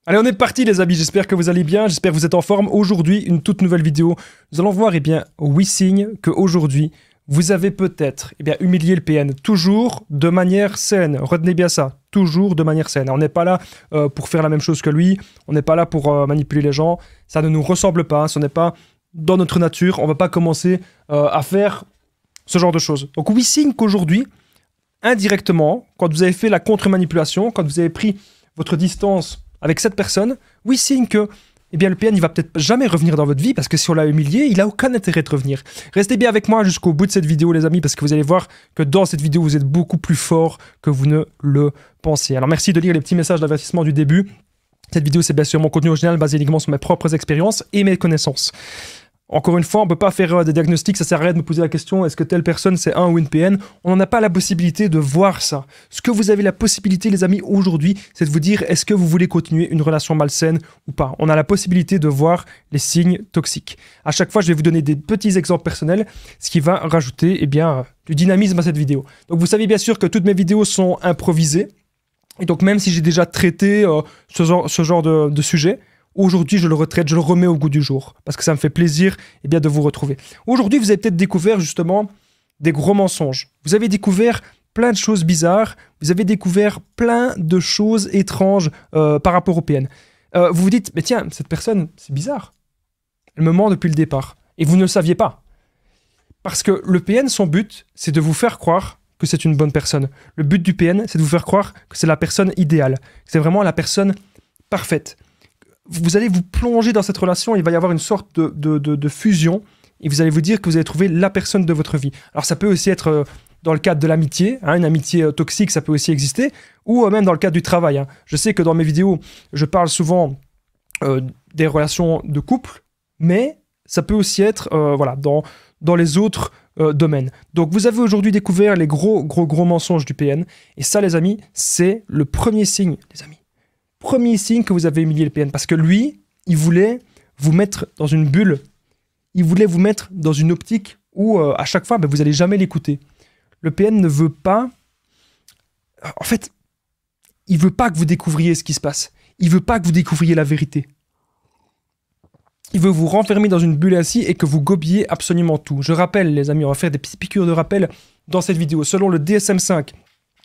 Allez, on est parti les amis, j'espère que vous allez bien, j'espère que vous êtes en forme. Aujourd'hui, une toute nouvelle vidéo. Nous allons voir, 8 signes qu'aujourd'hui, vous avez peut-être humilié le PN. Toujours de manière saine. Retenez bien ça, toujours de manière saine. On n'est pas là pour faire la même chose que lui, on n'est pas là pour manipuler les gens. Ça ne nous ressemble pas, ce n'est pas dans notre nature. On ne va pas commencer à faire ce genre de choses. Donc 8 signes qu'aujourd'hui, indirectement, quand vous avez fait la contre-manipulation, quand vous avez pris votre distance avec cette personne, 8 signes que le PN il va peut-être jamais revenir dans votre vie parce que si on l'a humilié, il n'a aucun intérêt de revenir. Restez bien avec moi jusqu'au bout de cette vidéo les amis parce que vous allez voir que dans cette vidéo vous êtes beaucoup plus fort que vous ne le pensez. Alors merci de lire les petits messages d'avertissement du début. Cette vidéo c'est bien sûr mon contenu original basé uniquement sur mes propres expériences et mes connaissances. Encore une fois, on ne peut pas faire des diagnostics, ça sert à rien de me poser la question est-ce que telle personne c'est un ou une PN. On n'a pas la possibilité de voir ça. Ce que vous avez la possibilité les amis aujourd'hui, c'est de vous dire est-ce que vous voulez continuer une relation malsaine ou pas. On a la possibilité de voir les signes toxiques. À chaque fois, je vais vous donner des petits exemples personnels, ce qui va rajouter du dynamisme à cette vidéo. Donc vous savez bien sûr que toutes mes vidéos sont improvisées. Et donc même si j'ai déjà traité ce genre de sujet, aujourd'hui, je le retraite, je le remets au goût du jour. Parce que ça me fait plaisir de vous retrouver. Aujourd'hui, vous avez peut-être découvert justement des gros mensonges. Vous avez découvert plein de choses bizarres. Vous avez découvert plein de choses étranges par rapport au PN. Vous vous dites, mais tiens, cette personne, c'est bizarre. Elle me ment depuis le départ. Et vous ne le saviez pas. Parce que le PN, son but, c'est de vous faire croire que c'est une bonne personne. Le but du PN, c'est de vous faire croire que c'est la personne idéale. C'est vraiment la personne parfaite. Vous allez vous plonger dans cette relation, il va y avoir une sorte de fusion, et vous allez vous dire que vous avez trouvé la personne de votre vie. Alors ça peut aussi être dans le cadre de l'amitié, une amitié toxique, ça peut aussi exister, ou même dans le cadre du travail. Je sais que dans mes vidéos, je parle souvent des relations de couple, mais ça peut aussi être dans les autres domaines. Donc vous avez aujourd'hui découvert les gros mensonges du PN, et ça les amis, c'est le premier signe, les amis. Premier signe que vous avez humilié le PN. Parce que lui, il voulait vous mettre dans une bulle. Il voulait vous mettre dans une optique où, à chaque fois, vous n'allez jamais l'écouter. Le PN ne veut pas... En fait, il ne veut pas que vous découvriez ce qui se passe. Il ne veut pas que vous découvriez la vérité. Il veut vous renfermer dans une bulle ainsi et que vous gobiez absolument tout. Je rappelle, les amis, on va faire des petites piqûres de rappel dans cette vidéo. Selon le DSM-5,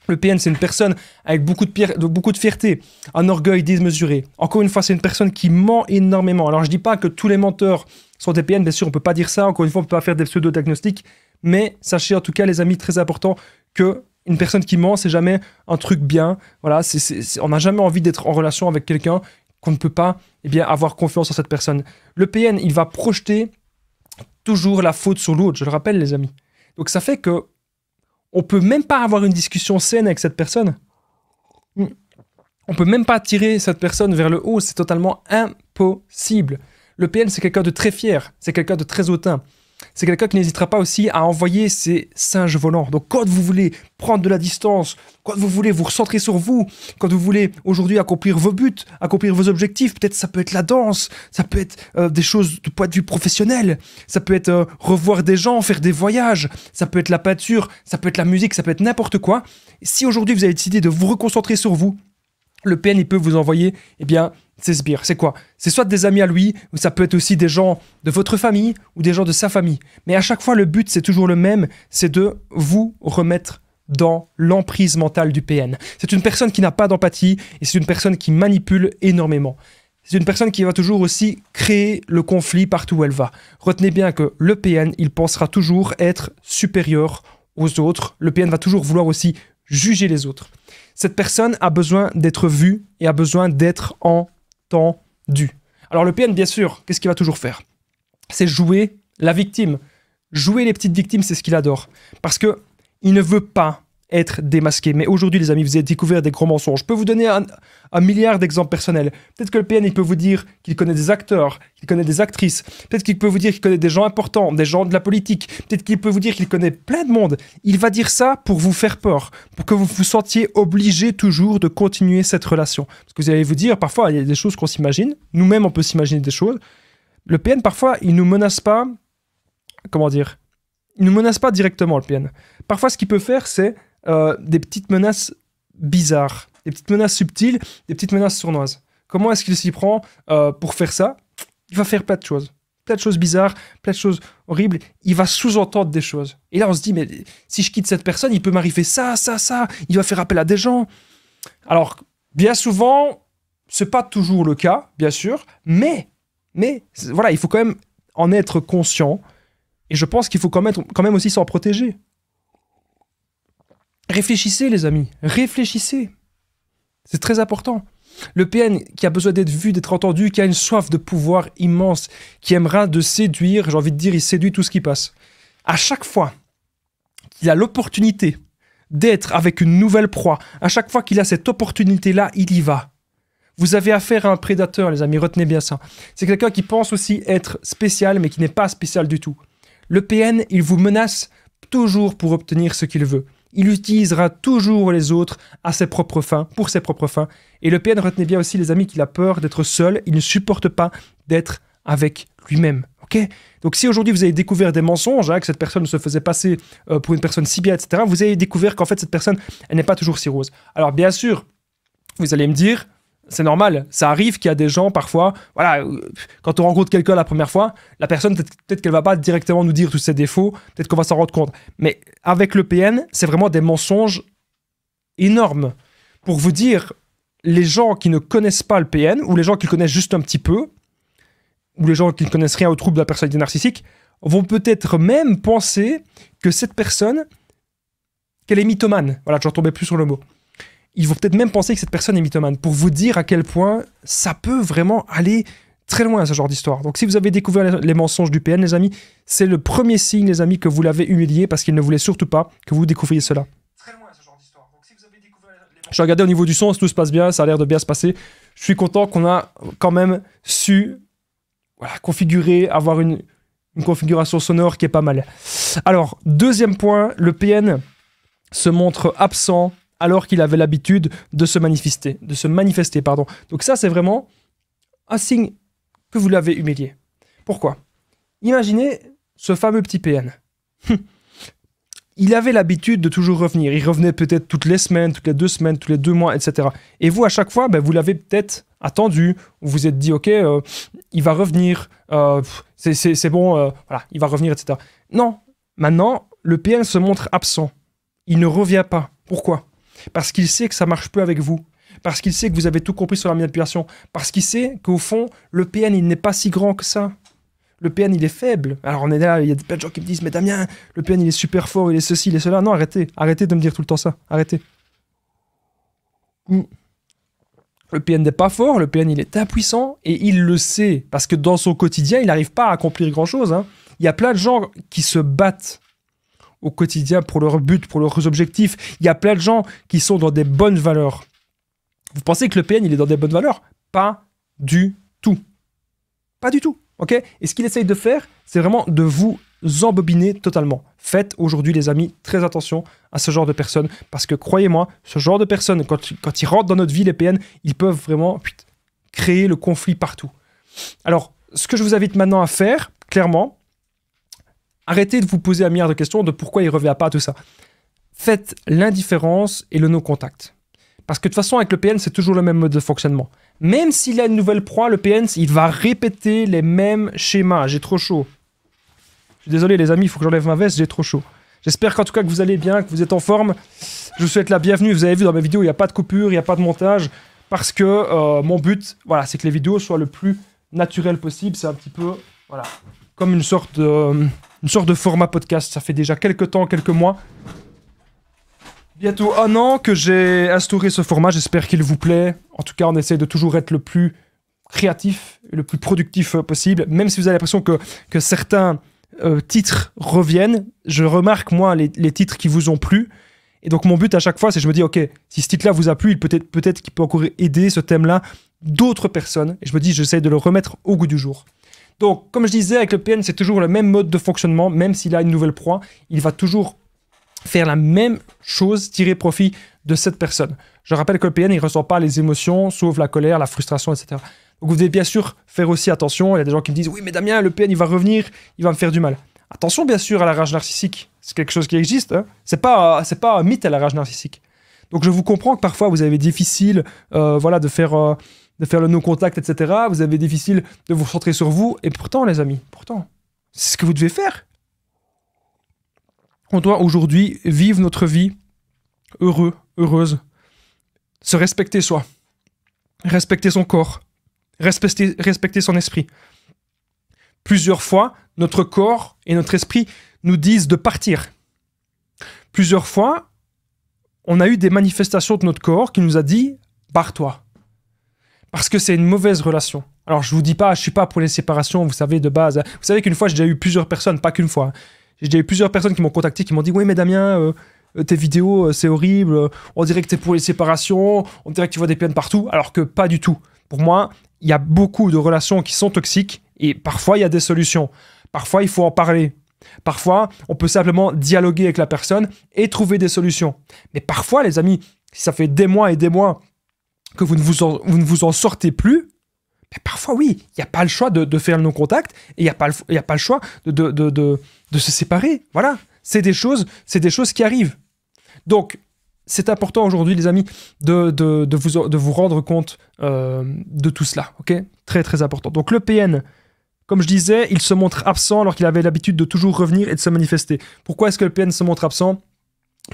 le PN, c'est une personne avec beaucoup de fierté, un orgueil démesuré. Encore une fois, c'est une personne qui ment énormément. Alors, je ne dis pas que tous les menteurs sont des PN, bien sûr, on ne peut pas dire ça. Encore une fois, on ne peut pas faire des pseudo-diagnostics. Mais sachez en tout cas, les amis, très important, qu'une personne qui ment, c'est jamais un truc bien. Voilà, on n'a jamais envie d'être en relation avec quelqu'un qu'on ne peut pas avoir confiance en cette personne. Le PN, il va projeter toujours la faute sur l'autre, je le rappelle, les amis. Donc, ça fait que on peut même pas avoir une discussion saine avec cette personne. On peut même pas tirer cette personne vers le haut. C'est totalement impossible. Le PN, c'est quelqu'un de très fier. C'est quelqu'un de très hautain. C'est quelqu'un qui n'hésitera pas aussi à envoyer ses singes volants. Donc quand vous voulez prendre de la distance, quand vous voulez vous recentrer sur vous, quand vous voulez aujourd'hui accomplir vos buts, accomplir vos objectifs, peut-être ça peut être la danse, ça peut être des choses de point de vue professionnel, ça peut être revoir des gens, faire des voyages, ça peut être la peinture, ça peut être la musique, ça peut être n'importe quoi. Si aujourd'hui vous avez décidé de vous reconcentrer sur vous, le PN il peut vous envoyer ses sbires. C'est quoi? C'est soit des amis à lui, ou ça peut être aussi des gens de votre famille ou des gens de sa famille. Mais à chaque fois, le but, c'est toujours le même, c'est de vous remettre dans l'emprise mentale du PN. C'est une personne qui n'a pas d'empathie et c'est une personne qui manipule énormément. C'est une personne qui va toujours aussi créer le conflit partout où elle va. Retenez bien que le PN, il pensera toujours être supérieur aux autres. Le PN va toujours vouloir aussi juger les autres. Cette personne a besoin d'être vue et a besoin d'être entendu. Alors le PN, bien sûr, qu'est-ce qu'il va toujours faire? C'est jouer la victime. Jouer les petites victimes, c'est ce qu'il adore. Parce qu'il ne veut pas être démasqué. Mais aujourd'hui, les amis, vous avez découvert des gros mensonges. Je peux vous donner un milliard d'exemples personnels. Peut-être que le PN, il peut vous dire qu'il connaît des acteurs, qu'il connaît des actrices. Peut-être qu'il peut vous dire qu'il connaît des gens importants, des gens de la politique. Peut-être qu'il peut vous dire qu'il connaît plein de monde. Il va dire ça pour vous faire peur, pour que vous vous sentiez obligé toujours de continuer cette relation. Parce que vous allez vous dire, parfois, il y a des choses qu'on s'imagine. Nous-mêmes, on peut s'imaginer des choses. Le PN, parfois, il ne nous menace pas... Comment dire? Il ne nous menace pas directement, le PN. Parfois, ce qu'il peut faire, c'est des petites menaces bizarres, des petites menaces subtiles, des petites menaces sournoises. Comment est-ce qu'il s'y prend pour faire ça? Il va faire plein de choses bizarres, plein de choses horribles. Il va sous-entendre des choses. Et là, on se dit, mais si je quitte cette personne, il peut m'arriver ça. Il va faire appel à des gens. Alors, bien souvent, c'est pas toujours le cas, bien sûr, mais voilà, il faut quand même en être conscient. Et je pense qu'il faut quand même aussi s'en protéger. Réfléchissez, les amis. Réfléchissez. C'est très important. Le PN qui a besoin d'être vu, d'être entendu, qui a une soif de pouvoir immense, qui aimera de séduire, j'ai envie de dire, il séduit tout ce qui passe. À chaque fois qu'il a l'opportunité d'être avec une nouvelle proie, à chaque fois qu'il a cette opportunité-là, il y va. Vous avez affaire à un prédateur, les amis, retenez bien ça. C'est quelqu'un qui pense aussi être spécial, mais qui n'est pas spécial du tout. Le PN, il vous menace toujours pour obtenir ce qu'il veut. Il utilisera toujours les autres à ses propres fins, pour ses propres fins. Et le PN, retenez bien aussi, les amis, qu'il a peur d'être seul. Il ne supporte pas d'être avec lui-même. Okay? Donc si aujourd'hui vous avez découvert des mensonges, que cette personne se faisait passer pour une personne si bien, etc., vous avez découvert qu'en fait cette personne, elle n'est pas toujours si rose. Alors bien sûr, vous allez me dire, c'est normal, ça arrive qu'il y a des gens parfois, voilà, quand on rencontre quelqu'un la première fois, la personne, peut-être qu'elle va pas directement nous dire tous ses défauts, peut-être qu'on va s'en rendre compte. Mais avec le PN, c'est vraiment des mensonges énormes. Pour vous dire, les gens qui ne connaissent pas le PN, ou les gens qui le connaissent juste un petit peu, ou les gens qui ne connaissent rien au trouble de la personnalité narcissique, vont peut-être même penser que cette personne, qu'elle est mythomane. Voilà, j'en tombais plus sur le mot. Ils vont peut-être même penser que cette personne est mythomane, pour vous dire à quel point ça peut vraiment aller très loin, ce genre d'histoire. Donc si vous avez découvert les mensonges du PN, les amis, c'est le premier signe, les amis, que vous l'avez humilié, parce qu'il ne voulait surtout pas que vous découvriez cela. Très loin, ce genre d'histoire. Donc si vous avez découvert les mensonges... Je regardais au niveau du son, tout se passe bien, ça a l'air de bien se passer. Je suis content qu'on a quand même su configurer, avoir une configuration sonore qui est pas mal. Alors, deuxième point, le PN se montre absent alors qu'il avait l'habitude de se manifester. Donc ça, c'est vraiment un signe que vous l'avez humilié. Pourquoi? Imaginez ce fameux petit PN. Il avait l'habitude de toujours revenir. Il revenait peut-être toutes les semaines, toutes les 2 semaines, tous les 2 mois, etc. Et vous, à chaque fois, vous l'avez peut-être attendu. Vous vous êtes dit, ok, il va revenir, c'est bon, voilà, il va revenir, etc. Non, maintenant, le PN se montre absent. Il ne revient pas. Pourquoi? Parce qu'il sait que ça marche plus avec vous. Parce qu'il sait que vous avez tout compris sur la manipulation. Parce qu'il sait qu'au fond, le PN, il n'est pas si grand que ça. Le PN, il est faible. Alors on est là, il y a plein de gens qui me disent, mais Damien, le PN, il est super fort, il est ceci, il est cela. Non, arrêtez. Arrêtez de me dire tout le temps ça. Arrêtez. Le PN n'est pas fort, le PN, il est impuissant, et il le sait. Parce que dans son quotidien, il n'arrive pas à accomplir grand-chose. Il y a plein de gens qui se battent au quotidien pour leurs buts, pour leurs objectifs. Il y a plein de gens qui sont dans des bonnes valeurs. Vous pensez que le PN, il est dans des bonnes valeurs? Pas du tout. Pas du tout. Ok? Et ce qu'il essaye de faire, c'est vraiment de vous embobiner totalement. Faites aujourd'hui, les amis, très attention à ce genre de personnes, parce que croyez-moi, ce genre de personnes, quand ils rentrent dans notre vie, les PN, ils peuvent vraiment créer le conflit partout. Alors, ce que je vous invite maintenant à faire, clairement, arrêtez de vous poser un milliard de questions de pourquoi il ne revient pas à tout ça. Faites l'indifférence et le no-contact. Parce que de toute façon, avec le PN, c'est toujours le même mode de fonctionnement. Même s'il a une nouvelle proie, le PN, il va répéter les mêmes schémas. J'ai trop chaud. Je suis désolé, les amis, il faut que j'enlève ma veste, j'ai trop chaud. J'espère qu'en tout cas que vous allez bien, que vous êtes en forme. Je vous souhaite la bienvenue. Vous avez vu dans mes vidéos, il n'y a pas de coupure, il n'y a pas de montage. Parce que mon but, voilà, c'est que les vidéos soient le plus naturelles possible. C'est un petit peu, voilà, comme une sorte de format podcast. Ça fait déjà quelques temps, quelques mois. Bientôt 1 an que j'ai instauré ce format, j'espère qu'il vous plaît. En tout cas, on essaie de toujours être le plus créatif et le plus productif possible. Même si vous avez l'impression que certains titres reviennent, je remarque, moi, les titres qui vous ont plu. Et donc, mon but à chaque fois, c'est je me dis, ok, si ce titre-là vous a plu, peut-être qu'il peut encore aider ce thème-là d'autres personnes. Et je me dis, j'essaie de le remettre au goût du jour. Donc, comme je disais, avec le PN, c'est toujours le même mode de fonctionnement. Même s'il a une nouvelle proie, il va toujours faire la même chose, tirer profit de cette personne. Je rappelle que le PN, il ne ressent pas les émotions, sauf la colère, la frustration, etc. Donc vous devez bien sûr faire aussi attention. Il y a des gens qui me disent « Oui, mais Damien, le PN, il va revenir, il va me faire du mal. » Attention, bien sûr, à la rage narcissique. C'est quelque chose qui existe. Hein. C'est pas un mythe, à la rage narcissique. Donc je vous comprends que parfois, vous avez difficile voilà, de faire de faire le no-contact, etc. Vous avez difficile de vous centrer sur vous. Et pourtant, les amis, pourtant, c'est ce que vous devez faire. On doit aujourd'hui vivre notre vie heureux, heureuse, se respecter soi, respecter son corps, respecter son esprit. Plusieurs fois, notre corps et notre esprit nous disent de partir. Plusieurs fois, on a eu des manifestations de notre corps qui nous a dit « barre-toi ». Parce que c'est une mauvaise relation. Alors, je vous dis pas, je suis pas pour les séparations, vous savez, de base. Vous savez qu'une fois, j'ai déjà eu plusieurs personnes, pas qu'une fois. J'ai déjà eu plusieurs personnes qui m'ont contacté, qui m'ont dit « Oui, mais Damien, tes vidéos, c'est horrible. On dirait que t'es pour les séparations. On dirait que tu vois des peines partout. » Alors que pas du tout. Pour moi, il y a beaucoup de relations qui sont toxiques et parfois, il y a des solutions. Parfois, il faut en parler. Parfois, on peut simplement dialoguer avec la personne et trouver des solutions. Mais parfois, les amis, si ça fait des mois et des mois que vous ne vous en sortez plus, mais parfois, oui, il n'y a pas le choix de faire le non-contact et il n'y a pas le choix de se séparer. Voilà, c'est des choses qui arrivent. Donc, c'est important aujourd'hui, les amis, de vous rendre compte de tout cela. Ok, très, très important. Donc, le PN, comme je disais, il se montre absent alors qu'il avait l'habitude de toujours revenir et de se manifester. Pourquoi est-ce que le PN se montre absent ?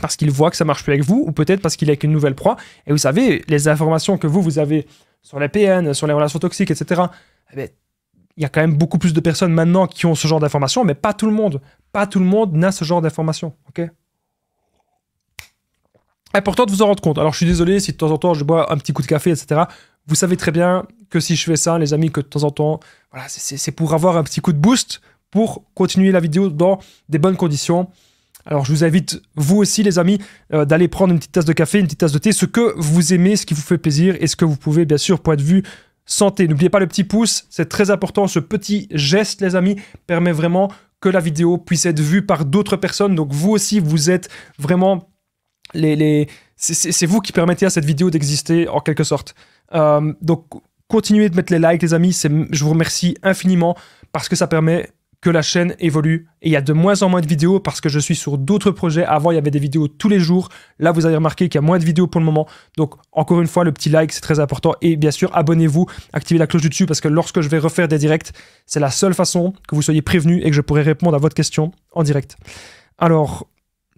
Parce qu'il voit que ça marche plus avec vous, ou peut-être parce qu'il est avec une nouvelle proie. Et vous savez, les informations que vous avez sur les PN, sur les relations toxiques, etc., eh bien, il y a quand même beaucoup plus de personnes maintenant qui ont ce genre d'informations, mais pas tout le monde. Pas tout le monde n'a ce genre d'informations. Ok ? Important de vous en rendre compte. Alors, je suis désolé si de temps en temps je bois un petit coup de café, etc. Vous savez très bien que si je fais ça, les amis, que de temps en temps, voilà, c'est pour avoir un petit coup de boost pour continuer la vidéo dans des bonnes conditions. Alors, je vous invite, vous aussi, les amis, d'aller prendre une petite tasse de café, une petite tasse de thé, ce que vous aimez, ce qui vous fait plaisir et ce que vous pouvez, bien sûr, pour être vu santé. N'oubliez pas le petit pouce, c'est très important. Ce petit geste, les amis, permet vraiment que la vidéo puisse être vue par d'autres personnes. Donc, vous aussi, vous êtes vraiment c'est vous qui permettez à cette vidéo d'exister, en quelque sorte. Donc, continuez de mettre les likes, les amis. Je vous remercie infiniment parce que ça permet que la chaîne évolue. Et il y a de moins en moins de vidéos parce que je suis sur d'autres projets. Avant, il y avait des vidéos tous les jours. Là, vous avez remarqué qu'il y a moins de vidéos pour le moment. Donc, encore une fois, le petit like, c'est très important. Et bien sûr, abonnez-vous, activez la cloche du dessus parce que lorsque je vais refaire des directs, c'est la seule façon que vous soyez prévenus et que je pourrai répondre à votre question en direct. Alors,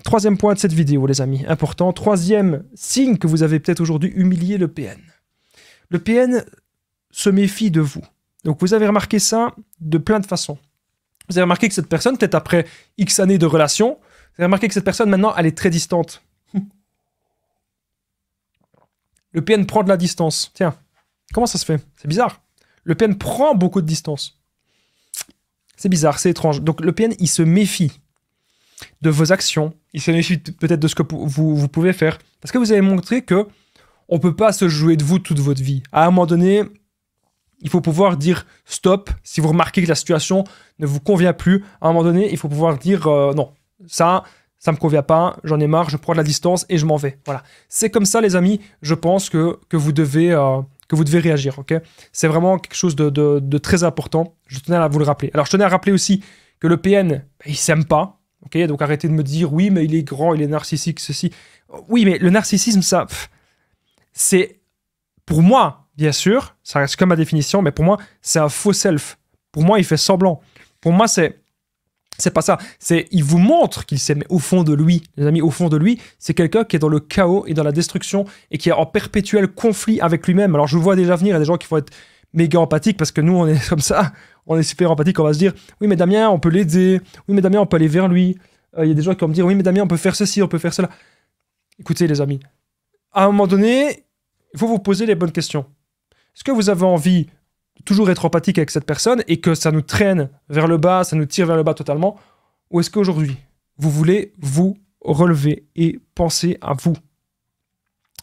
troisième point de cette vidéo, les amis, important. Troisième signe que vous avez peut-être aujourd'hui humilié le PN. Le PN se méfie de vous. Donc, vous avez remarqué ça de plein de façons. Vous avez remarqué que cette personne, peut-être après X années de relation, vous avez remarqué que cette personne, maintenant, elle est très distante. Le PN prend de la distance. Tiens, comment ça se fait? C'est bizarre. Le PN prend beaucoup de distance. C'est bizarre, c'est étrange. Donc, le PN, il se méfie de vos actions. Il se méfie peut-être de ce que vous pouvez faire. Parce que vous avez montré que on ne peut pas se jouer de vous toute votre vie. À un moment donné, il faut pouvoir dire stop. Si vous remarquez que la situation ne vous convient plus, à un moment donné, il faut pouvoir dire non, ça me convient pas, j'en ai marre, je prends de la distance et je m'en vais. Voilà. C'est comme ça, les amis, je pense que vous devez réagir. Okay, c'est vraiment quelque chose de très important. Je tenais à vous le rappeler. Alors, je tenais à rappeler aussi que le PN, il s'aime pas. Okay, donc, arrêtez de me dire oui, mais il est grand, il est narcissique, ceci. Oui, mais le narcissisme, ça, c'est pour moi. Bien sûr, ça reste comme ma définition, mais pour moi, c'est un faux self. Pour moi, il fait semblant. Pour moi, c'est pas ça. Il vous montre qu'il s'aime au fond de lui. Les amis, au fond de lui, c'est quelqu'un qui est dans le chaos et dans la destruction et qui est en perpétuel conflit avec lui-même. Alors, je vous vois déjà venir, il y a des gens qui vont être méga empathiques parce que nous, on est comme ça. On est super empathiques, on va se dire, oui, mais Damien, on peut l'aider. Oui, mais Damien, on peut aller vers lui. Il y a des gens qui vont me dire, oui, mais Damien, on peut faire ceci, on peut faire cela. Écoutez, les amis, à un moment donné, il faut vous poser les bonnes questions. Est-ce que vous avez envie de toujours être empathique avec cette personne et que ça nous traîne vers le bas, ça nous tire vers le bas totalement? Ou est-ce qu'aujourd'hui, vous voulez vous relever et penser à vous?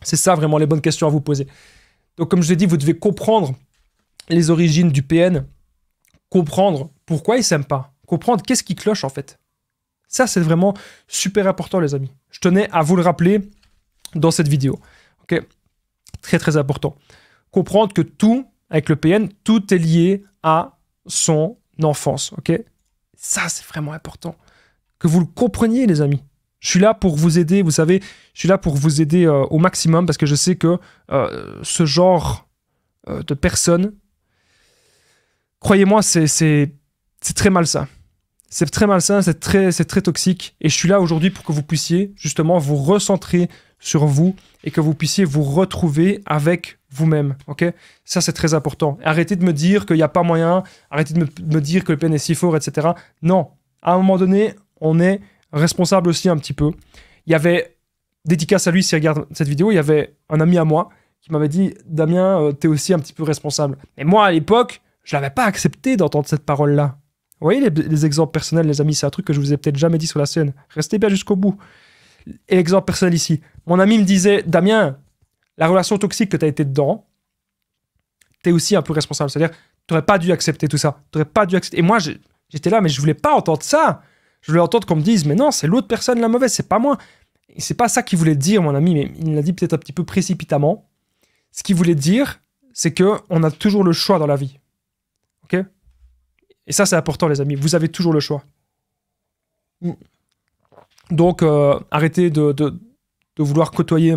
C'est ça vraiment les bonnes questions à vous poser. Donc comme je l'ai dit, vous devez comprendre les origines du PN, comprendre pourquoi il ne s'aime pas, comprendre qu'est-ce qui cloche en fait. Ça, c'est vraiment super important, les amis. Je tenais à vous le rappeler dans cette vidéo. Okay, très, très important. Comprendre que tout, avec le PN, tout est lié à son enfance, ok? Ça, c'est vraiment important. Que vous le compreniez, les amis. Je suis là pour vous aider, vous savez, je suis là pour vous aider au maximum parce que je sais que ce genre de personnes, croyez-moi, c'est très malsain. C'est très malsain, c'est très toxique. Et je suis là aujourd'hui pour que vous puissiez justement vous recentrer sur vous et que vous puissiez vous retrouver avec vous-même. Ok, ça, c'est très important. Arrêtez de me dire qu'il n'y a pas moyen, arrêtez de me dire que le PN est si fort, etc. Non, à un moment donné, on est responsable aussi un petit peu. Il y avait, dédicace à lui s'il regarde cette vidéo, il y avait un ami à moi qui m'avait dit « Damien, t'es aussi un petit peu responsable. » Mais moi, à l'époque, je n'avais pas accepté d'entendre cette parole-là. Vous voyez les exemples personnels, les amis, c'est un truc que je vous ai peut-être jamais dit sur la scène. Restez bien jusqu'au bout. Et l'exemple personnel ici. Mon ami me disait, Damien, la relation toxique que tu as été dedans, tu es aussi un peu responsable. C'est-à-dire, tu n'aurais pas dû accepter tout ça. Tu n'aurais pas dû accepter. Et moi, j'étais là, mais je voulais pas entendre ça. Je voulais entendre qu'on me dise, mais non, c'est l'autre personne la mauvaise, c'est pas moi. Et c'est pas ça qu'il voulait dire, mon ami, mais il l'a dit peut-être un petit peu précipitamment. Ce qu'il voulait dire, c'est qu'on a toujours le choix dans la vie. Ok ? Et ça, c'est important, les amis. Vous avez toujours le choix. Donc, arrêtez de vouloir côtoyer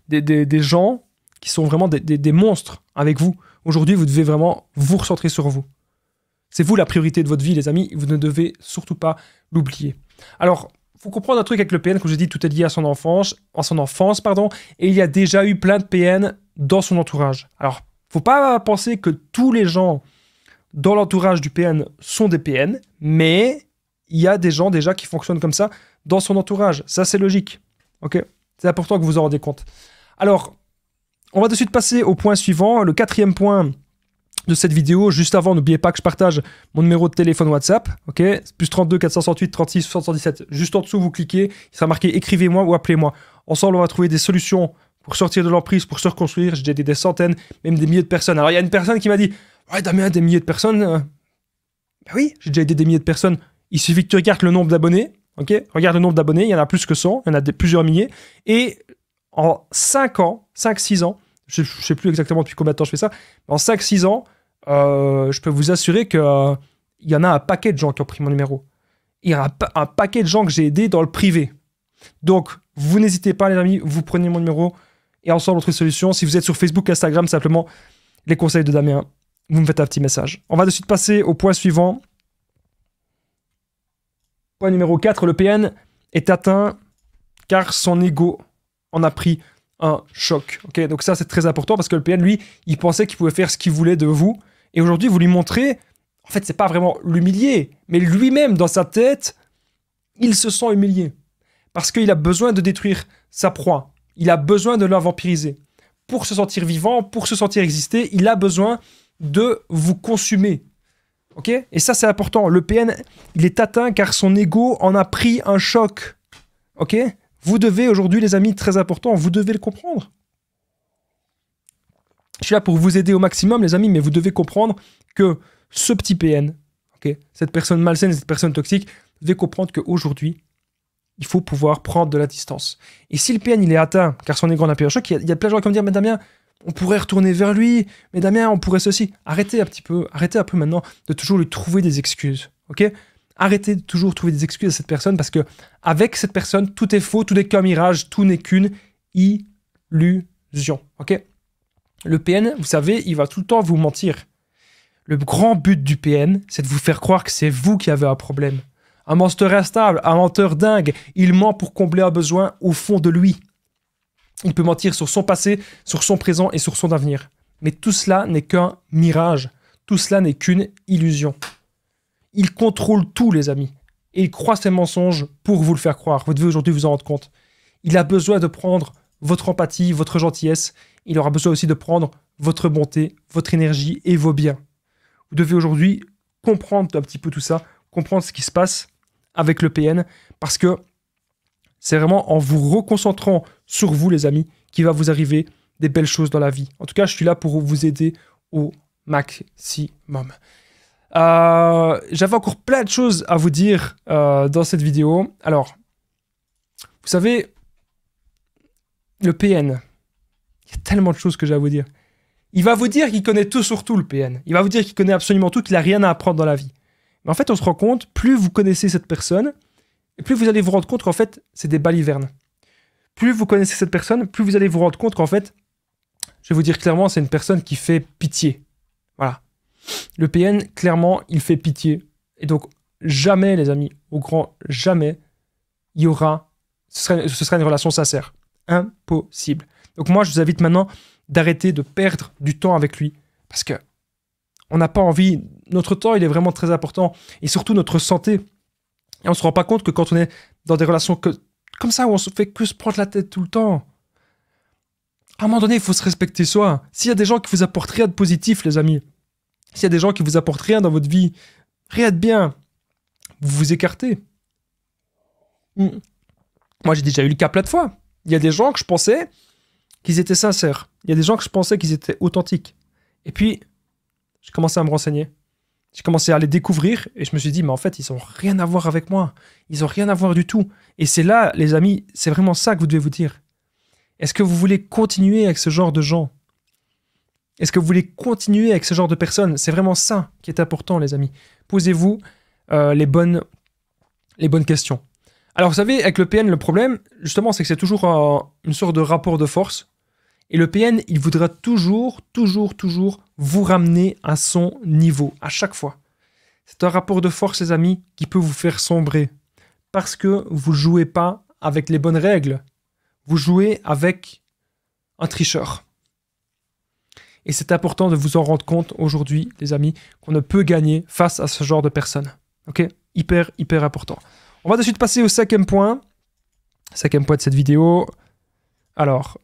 des gens qui sont vraiment des monstres avec vous. Aujourd'hui, vous devez vraiment vous recentrer sur vous. C'est vous la priorité de votre vie, les amis. Vous ne devez surtout pas l'oublier. Alors, il faut comprendre un truc avec le PN. Comme je dis, tout est lié à son enfance, et il y a déjà eu plein de PN dans son entourage. Alors, il ne faut pas penser que tous les gens dans l'entourage du PN sont des PN, mais il y a des gens déjà qui fonctionnent comme ça dans son entourage. Ça, c'est logique. Ok ? C'est important que vous vous en rendez compte. Alors, on va de suite passer au point suivant, le 4e point de cette vidéo. Juste avant, n'oubliez pas que je partage mon numéro de téléphone WhatsApp. Ok ? Plus 32 468 36 77. Juste en dessous, vous cliquez, il sera marqué « Écrivez-moi » ou « Appelez-moi ». Ensemble, on va trouver des solutions pour sortir de l'emprise, pour se reconstruire. J'ai aidé des centaines, même des milliers de personnes. Alors, il y a une personne qui m'a dit « Ouais, Damien, des milliers de personnes. Ben oui, j'ai déjà aidé des milliers de personnes. Il suffit que tu regardes le nombre d'abonnés. Ok ? Regarde le nombre d'abonnés, il y en a plus que 100, il y en a plusieurs milliers. Et en 5-6 ans, je ne sais plus exactement depuis combien de temps je fais ça, mais en 5-6 ans, je peux vous assurer qu'il y en a un paquet de gens qui ont pris mon numéro. Il y a un paquet de gens que j'ai aidés dans le privé. Donc, vous n'hésitez pas, les amis, vous prenez mon numéro et ensemble, on trouve une solution. Si vous êtes sur Facebook, Instagram, simplement les conseils de Damien, vous me faites un petit message. On va de suite passer au point suivant. Point numéro 4, le PN est atteint car son ego en a pris un choc. Okay, donc ça, c'est très important parce que le PN, lui, il pensait qu'il pouvait faire ce qu'il voulait de vous. Et aujourd'hui, vous lui montrez, en fait, c'est pas vraiment l'humilier, mais lui-même, dans sa tête, il se sent humilié. Parce qu'il a besoin de détruire sa proie. Il a besoin de la vampiriser. Pour se sentir vivant, pour se sentir exister, il a besoin de vous consumer. Ok ? Et ça, c'est important. Le PN, il est atteint car son ego en a pris un choc. Ok ? Vous devez aujourd'hui, les amis, très important, vous devez le comprendre. Je suis là pour vous aider au maximum, les amis, mais vous devez comprendre que ce petit PN, okay, cette personne malsaine, cette personne toxique, vous devez comprendre qu'aujourd'hui, il faut pouvoir prendre de la distance. Et si le PN, il est atteint, car son ego en a pris un choc, il y a plein de gens qui vont me dire, mais Damien, on pourrait retourner vers lui, mais Damien, on pourrait ceci. Arrêtez un peu maintenant de toujours lui trouver des excuses, ok ? Arrêtez de toujours trouver des excuses à cette personne parce que avec cette personne, tout est faux, tout n'est qu'un mirage, tout n'est qu'une illusion. Ok ? Le PN, vous savez, il va tout le temps vous mentir. Le grand but du PN, c'est de vous faire croire que c'est vous qui avez un problème. Un monstre instable, un menteur dingue, il ment pour combler un besoin au fond de lui. Il peut mentir sur son passé, sur son présent et sur son avenir. Mais tout cela n'est qu'un mirage. Tout cela n'est qu'une illusion. Il contrôle tout, les amis. Et il croit ses mensonges pour vous le faire croire. Vous devez aujourd'hui vous en rendre compte. Il a besoin de prendre votre empathie, votre gentillesse. Il aura besoin aussi de prendre votre bonté, votre énergie et vos biens. Vous devez aujourd'hui comprendre un petit peu tout ça, comprendre ce qui se passe avec le PN, parce que c'est vraiment en vous reconcentrant sur vous, les amis, qu'il va vous arriver des belles choses dans la vie. En tout cas, je suis là pour vous aider au maximum. J'avais encore plein de choses à vous dire dans cette vidéo. Alors, vous savez, le PN, il y a tellement de choses que j'ai à vous dire. Il va vous dire qu'il connaît tout sur tout, le PN. Il va vous dire qu'il connaît absolument tout, qu'il n'a rien à apprendre dans la vie. Mais en fait, on se rend compte, plus vous connaissez cette personne, et plus vous allez vous rendre compte qu'en fait, c'est des balivernes. Plus vous connaissez cette personne, plus vous allez vous rendre compte qu'en fait, je vais vous dire clairement, c'est une personne qui fait pitié. Voilà. Le PN, clairement, il fait pitié. Et donc, jamais, les amis, au grand jamais, il y aura, ce sera une relation sincère. Impossible. Donc moi, je vous invite maintenant d'arrêter de perdre du temps avec lui. Parce que on n'a pas envie, notre temps, il est vraiment très important. Et surtout, notre santé. Et on ne se rend pas compte que quand on est dans des relations comme ça, où on se fait que se prendre la tête tout le temps, à un moment donné, il faut se respecter soi. S'il y a des gens qui vous apportent rien de positif, les amis, s'il y a des gens qui vous apportent rien dans votre vie, rien de bien, vous vous écartez. Moi, j'ai déjà eu le cas plein de fois. Il y a des gens que je pensais qu'ils étaient sincères. Il y a des gens que je pensais qu'ils étaient authentiques. Et puis, j'ai commencé à me renseigner. J'ai commencé à les découvrir et je me suis dit, mais en fait, ils n'ont rien à voir avec moi. Ils n'ont rien à voir du tout. Et c'est là, les amis, c'est vraiment ça que vous devez vous dire. Est-ce que vous voulez continuer avec ce genre de gens? Est-ce que vous voulez continuer avec ce genre de personnes? C'est vraiment ça qui est important, les amis. Posez-vous les bonnes questions. Alors, vous savez, avec le PN, le problème, justement, c'est que c'est toujours une sorte de rapport de force. Et le PN, il voudra toujours vous ramener à son niveau, à chaque fois. C'est un rapport de force, les amis, qui peut vous faire sombrer. Parce que vous ne jouez pas avec les bonnes règles. Vous jouez avec un tricheur. Et c'est important de vous en rendre compte aujourd'hui, les amis, qu'on ne peut gagner face à ce genre de personnes. Ok? Hyper important. On va de suite passer au cinquième point. Cinquième point de cette vidéo. Alors,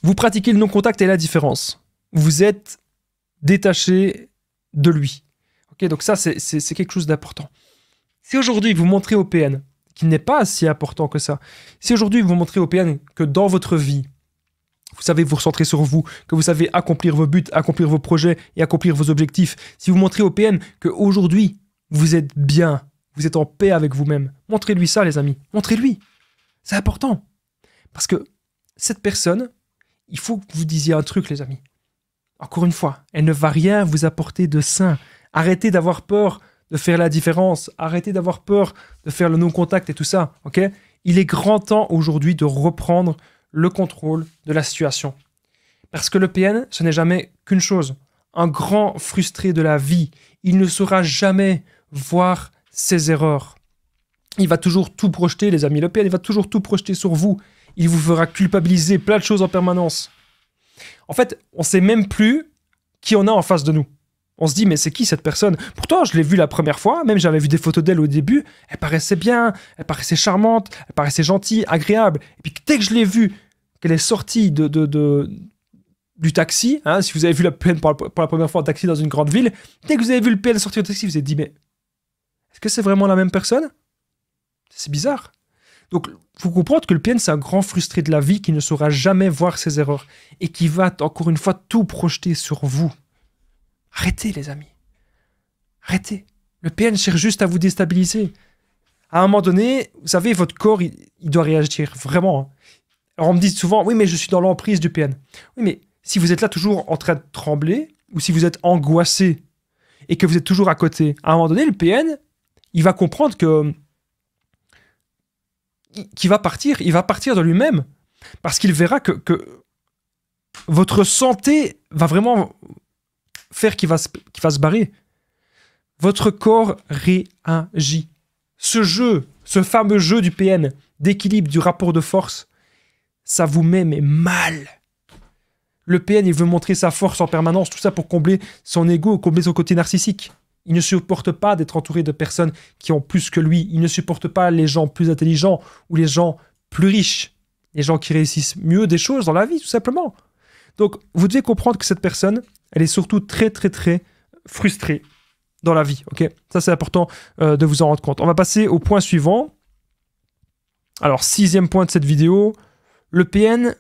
vous pratiquez le non-contact et la différence. Vous êtes détaché de lui. Ok? Donc ça, c'est quelque chose d'important. Si aujourd'hui, vous montrez au PN, qui n'est pas si important que ça, si aujourd'hui, vous montrez au PN que dans votre vie, vous savez vous recentrer sur vous, que vous savez accomplir vos buts, accomplir vos projets et accomplir vos objectifs, si vous montrez au PN qu'aujourd'hui, vous êtes bien, vous êtes en paix avec vous-même, montrez-lui ça, les amis. Montrez-lui. C'est important. Parce que cette personne, il faut que vous disiez un truc, les amis. Encore une fois, elle ne va rien vous apporter de sain. Arrêtez d'avoir peur de faire la différence. Arrêtez d'avoir peur de faire le non-contact et tout ça. Ok? Il est grand temps aujourd'hui de reprendre le contrôle de la situation. Parce que le PN, ce n'est jamais qu'une chose. Un grand frustré de la vie. Il ne saura jamais voir ses erreurs. Il va toujours tout projeter, les amis. Le PN, il va toujours tout projeter sur vous. Il vous fera culpabiliser plein de choses en permanence. En fait, on ne sait même plus qui on a en face de nous. On se dit, mais c'est qui cette personne? Pourtant, je l'ai vue la première fois, même j'avais vu des photos d'elle au début, elle paraissait bien, elle paraissait charmante, elle paraissait gentille, agréable. Et puis dès que je l'ai vue, qu'elle est sortie du taxi, hein, si vous avez vu la PN pour la première fois en taxi dans une grande ville, dès que vous avez vu le PN sortir du taxi, vous vous êtes dit, mais est-ce que c'est vraiment la même personne? C'est bizarre. Donc, il faut comprendre que le PN, c'est un grand frustré de la vie qui ne saura jamais voir ses erreurs et qui va, encore une fois, tout projeter sur vous. Arrêtez, les amis. Arrêtez. Le PN cherche juste à vous déstabiliser. À un moment donné, vous savez, votre corps, il doit réagir, vraiment. Alors, on me dit souvent, oui, mais je suis dans l'emprise du PN. Oui, mais si vous êtes là toujours en train de trembler, ou si vous êtes angoissé, et que vous êtes toujours à côté, à un moment donné, le PN, il va comprendre qu'il va partir, il va partir de lui-même, parce qu'il verra que votre santé va vraiment faire qu'il va se barrer. Votre corps réagit. Ce jeu, ce fameux jeu du PN, d'équilibre, du rapport de force, ça vous met mais mal. Le PN, il veut montrer sa force en permanence, tout ça pour combler son ego, combler son côté narcissique. Il ne supporte pas d'être entouré de personnes qui ont plus que lui. Il ne supporte pas les gens plus intelligents ou les gens plus riches. Les gens qui réussissent mieux des choses dans la vie, tout simplement. Donc, vous devez comprendre que cette personne, elle est surtout très frustrée dans la vie. Ok? Ça, c'est important de vous en rendre compte. On va passer au point suivant. Alors, 6e point de cette vidéo. Le PN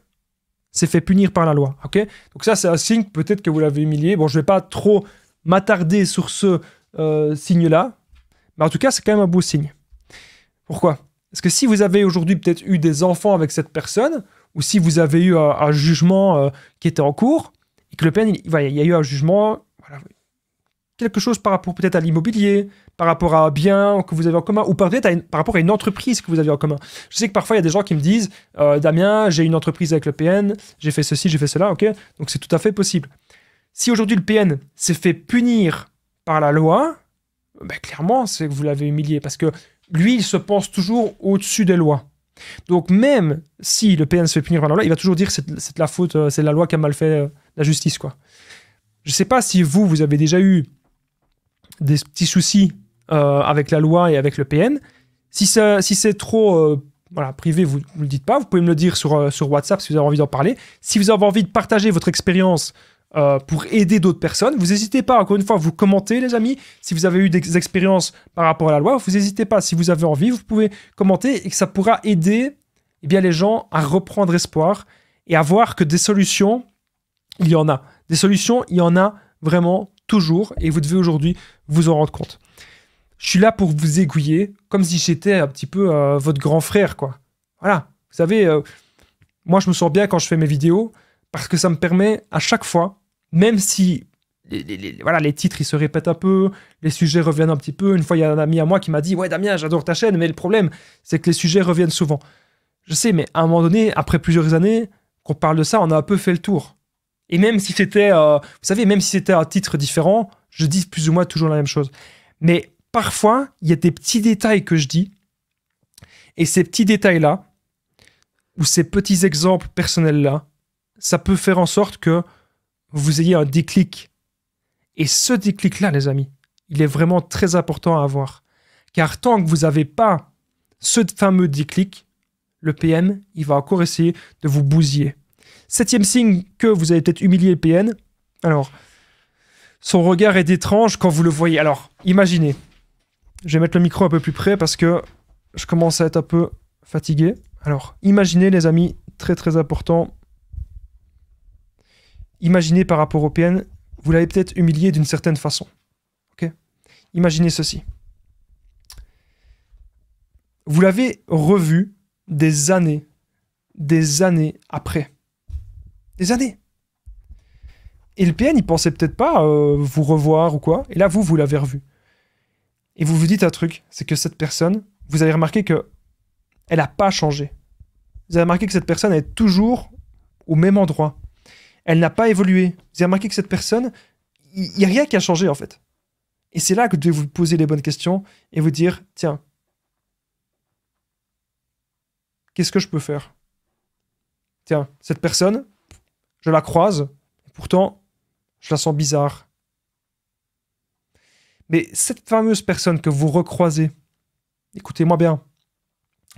s'est fait punir par la loi. Ok? Donc ça, c'est un signe, peut-être que vous l'avez humilié. Bon, je ne vais pas trop m'attarder sur ce signe-là. Mais en tout cas, c'est quand même un beau signe. Pourquoi? Parce que si vous avez aujourd'hui peut-être eu des enfants avec cette personne, ou si vous avez eu un jugement qui était en cours, et que le PN, il y a eu un jugement voilà, quelque chose par rapport peut-être à l'immobilier, par rapport à un bien que vous avez en commun, ou peut-être par rapport à une entreprise que vous avez en commun. Je sais que parfois, il y a des gens qui me disent Damien, j'ai une entreprise avec le PN, j'ai fait ceci, j'ai fait cela, ok? Donc c'est tout à fait possible. Si aujourd'hui le PN s'est fait punir par la loi, ben, clairement, c'est que vous l'avez humilié, parce que lui, il se pense toujours au-dessus des lois. Donc même si le PN se fait punir par la loi, il va toujours dire que c'est de la faute, c'est la loi qui a mal fait la justice, quoi. Je ne sais pas si vous avez déjà eu des petits soucis avec la loi et avec le PN. Si c'est trop privé, vous ne le dites pas. Vous pouvez me le dire sur WhatsApp si vous avez envie d'en parler. Si vous avez envie de partager votre expérience pour aider d'autres personnes, vous n'hésitez pas. Encore une fois, vous commentez, les amis. Si vous avez eu des expériences par rapport à la loi, vous n'hésitez pas. Si vous avez envie, vous pouvez commenter et que ça pourra aider les gens à reprendre espoir et à voir que des solutions, il y en a. Des solutions, il y en a vraiment toujours et vous devez aujourd'hui vous en rendre compte. Je suis là pour vous aiguiller comme si j'étais un petit peu votre grand frère, quoi. Voilà. Vous savez, moi, je me sens bien quand je fais mes vidéos parce que ça me permet à chaque fois, même si les titres ils se répètent un peu, les sujets reviennent un petit peu. Une fois, il y a un ami à moi qui m'a dit « Ouais, Damien, j'adore ta chaîne, mais le problème, c'est que les sujets reviennent souvent. » Je sais, mais à un moment donné, après plusieurs années qu'on parle de ça, on a un peu fait le tour. Et même si c'était, vous savez, même si c'était un titre différent, je dis plus ou moins toujours la même chose. Mais parfois, il y a des petits détails que je dis, et ces petits détails-là, ou ces petits exemples personnels-là, ça peut faire en sorte que vous ayez un déclic. Et ce déclic-là, les amis, il est vraiment très important à avoir. Car tant que vous n'avez pas ce fameux déclic, le PM, il va encore essayer de vous bousiller. 7e signe que vous avez peut-être humilié le PN. Alors, son regard est étrange quand vous le voyez. Alors, imaginez. Je vais mettre le micro un peu plus près parce que je commence à être un peu fatigué. Alors, imaginez, les amis, très très important. Imaginez par rapport au PN, vous l'avez peut-être humilié d'une certaine façon. Ok ? Imaginez ceci. Vous l'avez revu des années après. Des années. Et le PN, il pensait peut-être pas vous revoir ou quoi. Et là, vous l'avez revu. Et vous vous dites un truc, c'est que cette personne, vous avez remarqué que elle n'a pas changé. Vous avez remarqué que cette personne est toujours au même endroit. Elle n'a pas évolué. Vous avez remarqué que cette personne, il n'y a rien qui a changé en fait. Et c'est là que vous devez vous poser les bonnes questions et vous dire, tiens, qu'est-ce que je peux faire ? Tiens, cette personne, je la croise, et pourtant, je la sens bizarre. Mais cette fameuse personne que vous recroisez, écoutez-moi bien,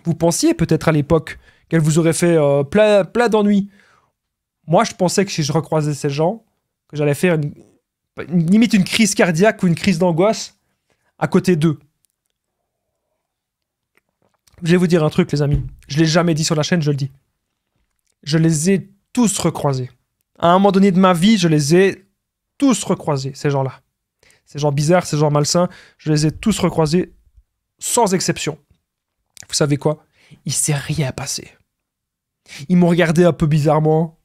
vous pensiez peut-être à l'époque qu'elle vous aurait fait plein d'ennuis. Moi, je pensais que si je recroisais ces gens, que j'allais faire limite une crise cardiaque ou une crise d'angoisse à côté d'eux. Je vais vous dire un truc, les amis. Je ne l'ai jamais dit sur la chaîne, je le dis. Je les ai tous recroisés. À un moment donné de ma vie, je les ai tous recroisés, ces gens-là. Ces gens bizarres, ces gens malsains, je les ai tous recroisés sans exception. Vous savez quoi ? Il ne s'est rien passé. Ils m'ont regardé un peu bizarrement.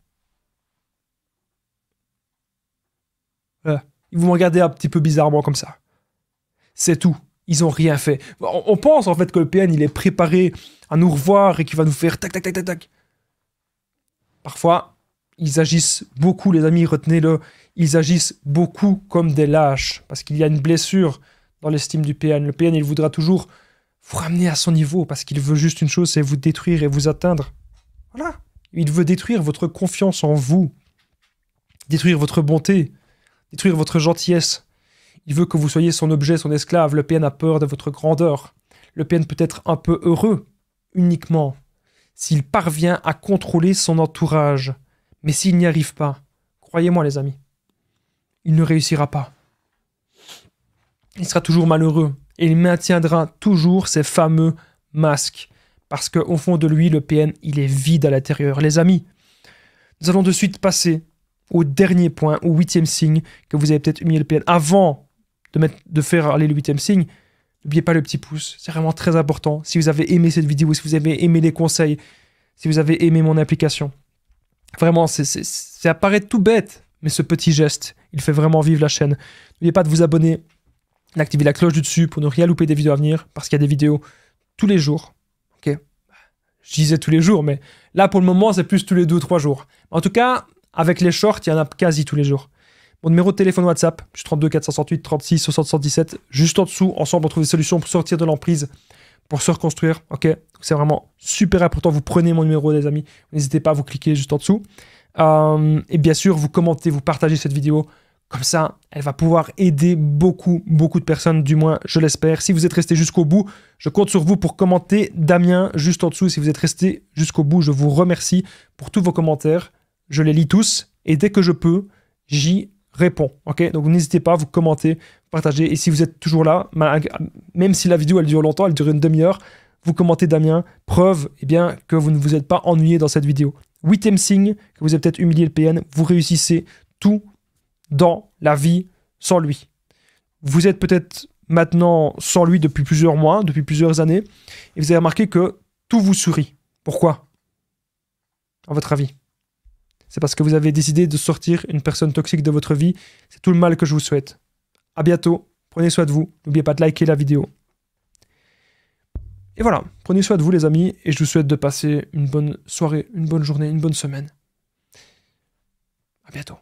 Voilà. Ils m'ont regardé un petit peu bizarrement comme ça. C'est tout. Ils n'ont rien fait. On pense en fait que le PN, il est préparé à nous revoir et qu'il va nous faire tac, tac, tac, tac, tac. Parfois, ils agissent beaucoup, les amis, retenez-le. Ils agissent beaucoup comme des lâches. Parce qu'il y a une blessure dans l'estime du PN. Le PN, il voudra toujours vous ramener à son niveau. Parce qu'il veut juste une chose, c'est vous détruire et vous atteindre. Voilà. Il veut détruire votre confiance en vous. Détruire votre bonté. Détruire votre gentillesse. Il veut que vous soyez son objet, son esclave. Le PN a peur de votre grandeur. Le PN peut être un peu heureux, uniquement, s'il parvient à contrôler son entourage. Mais s'il n'y arrive pas, croyez-moi les amis, il ne réussira pas. Il sera toujours malheureux et il maintiendra toujours ces fameux masques. Parce qu'au fond de lui, le PN, il est vide à l'intérieur. Les amis, nous allons de suite passer au dernier point, au 8e signe, que vous avez peut-être humilié le PN. Avant de faire aller le 8e signe, n'oubliez pas le petit pouce, c'est vraiment très important. Si vous avez aimé cette vidéo, si vous avez aimé les conseils, si vous avez aimé mon application. Vraiment, ça paraît tout bête, mais ce petit geste, il fait vraiment vivre la chaîne. N'oubliez pas de vous abonner, d'activer la cloche du dessus pour ne rien louper des vidéos à venir, parce qu'il y a des vidéos tous les jours. Ok, je disais tous les jours, mais là pour le moment c'est plus tous les 2 ou 3 jours. En tout cas, avec les shorts, il y en a quasi tous les jours. Mon numéro de téléphone WhatsApp, je suis 32 468 36 60 17, juste en dessous. Ensemble, on trouve des solutions pour sortir de l'emprise, pour se reconstruire. Ok, c'est vraiment super important. Vous prenez mon numéro, les amis. N'hésitez pas à vous cliquer juste en dessous. Et bien sûr, vous commentez, vous partagez cette vidéo. Comme ça, elle va pouvoir aider beaucoup de personnes, du moins, je l'espère. Si vous êtes resté jusqu'au bout, je compte sur vous pour commenter Damien juste en dessous. Si vous êtes resté jusqu'au bout, je vous remercie pour tous vos commentaires. Je les lis tous et dès que je peux, j'y réponds. Ok, donc n'hésitez pas à vous commenter, partager. Et si vous êtes toujours là, même si la vidéo elle dure longtemps, elle dure une demi-heure, vous commentez Damien, preuve que vous ne vous êtes pas ennuyé dans cette vidéo. 8e signe que vous avez peut-être humilié le PN, vous réussissez tout dans la vie sans lui. Vous êtes peut-être maintenant sans lui depuis plusieurs mois, depuis plusieurs années, et vous avez remarqué que tout vous sourit. Pourquoi? À votre avis? C'est parce que vous avez décidé de sortir une personne toxique de votre vie. C'est tout le mal que je vous souhaite. À bientôt, prenez soin de vous. N'oubliez pas de liker la vidéo. Et voilà, prenez soin de vous les amis, et je vous souhaite de passer une bonne soirée, une bonne journée, une bonne semaine. À bientôt.